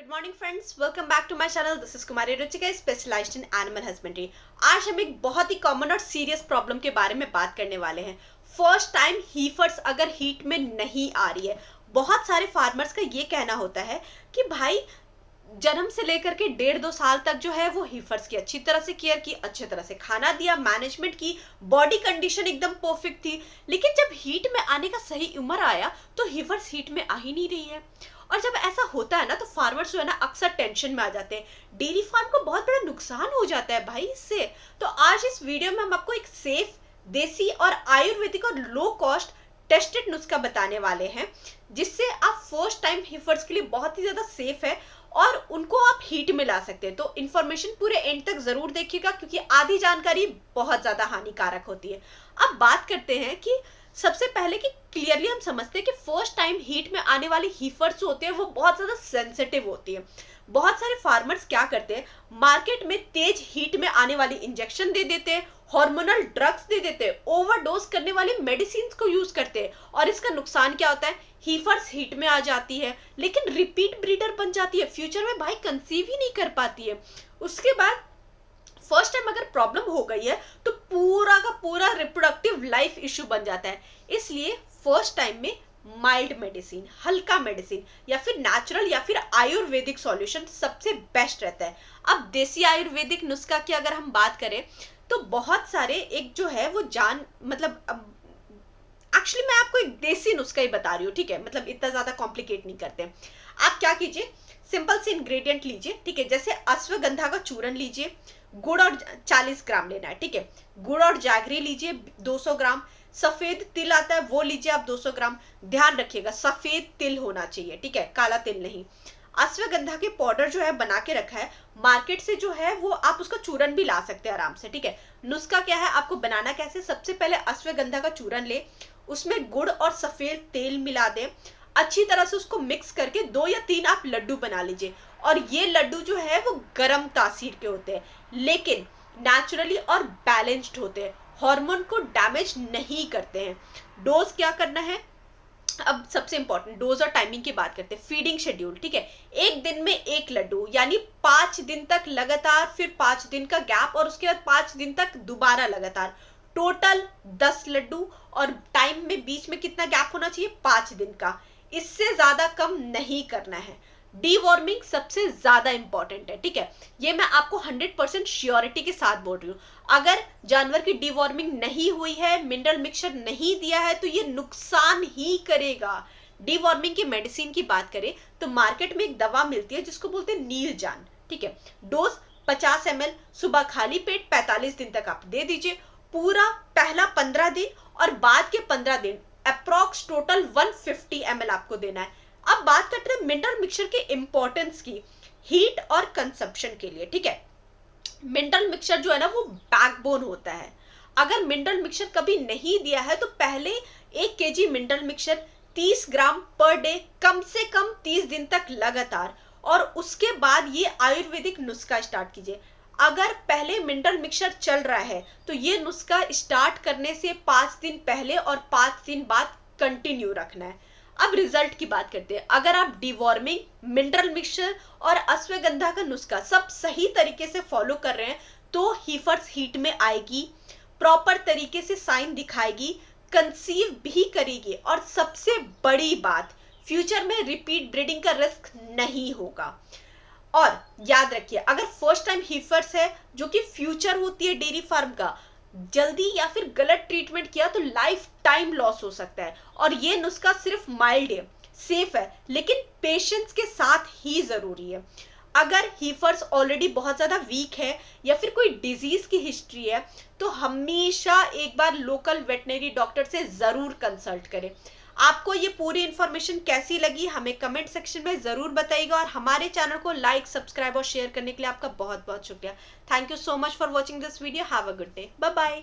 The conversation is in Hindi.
Good morning friends, welcome back to my channel. This is Kumari Ruchika, specialized in animal husbandry. आज हम एक बहुत ही कॉमन और सीरियस प्रॉब्लम के बारे में बात करने वाले हैं। फर्स्ट टाइम हीफर्स अगर हीट में नहीं आ रही है, बहुत सारे फार्मर्स का ये कहना होता है कि भाई जन्म से लेकर के 1.5-2 साल तक जो है वो हीफर्स की अच्छी तरह से केयर की, अच्छी तरह से खाना दिया, मैनेजमेंट की, बॉडी कंडीशन एकदम परफेक्ट थी, लेकिन जब हीट में आने का सही उम्र आया तो हीफर्स हीट में आ ही नहीं रही है। और जब ऐसा होता है ना तो फार्मर्स जो है ना अक्सर टेंशन में आ जाते हैं। डेयरी फार्म को बहुत बड़ा नुकसान हो जाता है भाई इससे। तो आज इस वीडियो में हम आपको एक सेफ, देसी और आयुर्वेदिक और लो कॉस्ट टेस्टेड नुस्खा बताने वाले हैं, जिससे आप फर्स्ट टाइम हीफर्स के लिए बहुत ही ज्यादा सेफ है और उनको आप हीट में ला सकते हैं। तो इन्फॉर्मेशन पूरे एंड तक जरूर देखिएगा, क्योंकि आधी जानकारी बहुत ज्यादा हानिकारक होती है। अब बात करते हैं कि सबसे पहले कि क्लियरली हम समझते हैं कि फर्स्ट टाइम हीट में आने वाली हीफर्स जो होते हैं वो बहुत ज्यादा सेंसिटिव होती है। बहुत सारे फार्मर्स क्या करते हैं, मार्केट में तेज हीट में आने वाली इंजेक्शन दे देते हैं, हार्मोनल ड्रग्स दे देते हैं, ओवरडोज करने वाले मेडिसिन को यूज करते हैं। और इसका नुकसान क्या होता है, हीफर्स हीट में आ जाती है लेकिन रिपीट ब्रीडर बन जाती है, फ्यूचर में भाई कंसीव ही नहीं कर पाती है। उसके बाद फर्स्ट टाइम अगर प्रॉब्लम हो गई है तो पूरा का पूरा रिप्रोडक्टिव लाइफ इश्यू बन जाता है। इसलिए फर्स्ट टाइम में माइल्ड मेडिसिन, हल्का मेडिसिन या फिर नेचुरल या फिर आयुर्वेदिक सॉल्यूशन सबसे बेस्ट रहता है। अब देसी आयुर्वेदिक नुस्खा की अगर हम बात करें तो बहुत सारे, एक जो है वो एक्चुअली मैं आपको एक देसी नुस्खा ही बता रही हूँ, ठीक है, मतलब इतना ज्यादा कॉम्प्लिकेट नहीं करते। आप क्या कीजिए, सिंपल से इंग्रेडिएंट लीजिए, ठीक है, जैसे अश्वगंधा का चूरन लीजिए, गुड़ और 40 ग्राम लेना है, ठीक है, गुड़ और जैगरी लीजिए 200 ग्राम, सफेद तिल आता है वो लीजिए आप 200 ग्राम। ध्यान रखिएगा सफेद तिल होना चाहिए, ठीक है, काला तिल नहीं। अश्वगंधा के पाउडर जो है बना के रखा है, मार्केट से जो है वो आप उसका चूरन भी ला सकते हैं आराम से, ठीक है। नुस्खा क्या है, आपको बनाना कैसे, सबसे पहले अश्वगंधा का चूरन ले, उसमें गुड़ और सफेद तेल मिला दें, अच्छी तरह से उसको मिक्स करके 2 या 3 आप लड्डू बना लीजिए। और ये लड्डू जो है वो गर्म तासीर के होते हैं लेकिन नेचुरली और बैलेंस्ड होते हैं, हार्मोन को डैमेज नहीं करते हैं। डोज क्या करना है, अब सबसे इंपॉर्टेंट डोज और टाइमिंग की बात करते हैं। फीडिंग शेड्यूल, ठीक है, एक दिन में 1 लड्डू, यानी 5 दिन तक लगातार, फिर 5 दिन का गैप और उसके बाद 5 दिन तक दोबारा लगातार, टोटल 10 लड्डू। और टाइम में बीच में कितना गैप होना चाहिए, 5 दिन का, इससे ज्यादा कम नहीं करना है। डीवॉर्मिंग सबसे ज्यादा इंपॉर्टेंट है, ठीक है, ये मैं आपको 100% श्योरिटी के साथ बोल रही हूँ। अगर जानवर की डीवॉर्मिंग नहीं हुई है, मिनरल मिक्सचर नहीं दिया है, तो ये नुकसान ही करेगा। डीवॉर्मिंग की मेडिसिन की बात करें तो मार्केट में एक दवा मिलती है जिसको बोलते हैं नीलजान, ठीक है, डोज 50 ml, सुबह खाली पेट 45 दिन तक आप दे दीजिए, पूरा पहला 15 दिन और बाद के 15 दिन अप्रॉक्स टोटल 150 ml आपको देना है। अब बात करते हैं मिनरल मिक्सचर के इंपॉर्टेंस की, हीट और कंजप्शन के लिए, ठीक है। मिनरल मिक्सचर जो है ना वो बैकबोन होता है। अगर मिनरल मिक्सचर कभी नहीं दिया है तो पहले 1 kg मिनरल मिक्सचर 30 ग्राम पर डे, कम से कम 30 दिन तक लगातार, और उसके बाद ये आयुर्वेदिक नुस्खा स्टार्ट कीजिए। अगर पहले मिनरल मिक्सचर चल रहा है तो ये नुस्खा स्टार्ट करने से 5 दिन पहले और 5 दिन बाद कंटिन्यू रखना है। अब रिजल्ट की बात करते हैं। अगर आप डिवॉर्मिंग, मिनरल मिक्सचर और अश्वगंधा का नुस्खा सब सही तरीके से फॉलो कर रहे हैं तो हीफर्स हीट में आएगी, प्रॉपर तरीके से साइन दिखाएगी, कंसीव भी करेगी, और सबसे बड़ी बात, फ्यूचर में रिपीट ब्रीडिंग का रिस्क नहीं होगा। और याद रखिए, अगर फर्स्ट टाइम हीफर्स है जो कि फ्यूचर होती है डेयरी फार्म का, जल्दी या फिर गलत ट्रीटमेंट किया तो लाइफ टाइम लॉस हो सकता है। और ये नुस्खा सिर्फ माइल्ड है, सेफ है, लेकिन पेशेंस के साथ ही जरूरी है। अगर हीफर्स ऑलरेडी बहुत ज्यादा वीक है या फिर कोई डिजीज की हिस्ट्री है तो हमेशा एक बार लोकल वेटनरी डॉक्टर से जरूर कंसल्ट करें। आपको ये पूरी इंफॉर्मेशन कैसी लगी हमें कमेंट सेक्शन में जरूर बताइएगा, और हमारे चैनल को लाइक, सब्सक्राइब और शेयर करने के लिए आपका बहुत बहुत शुक्रिया। Thank you so much for watching this video. Have a good day, bye bye.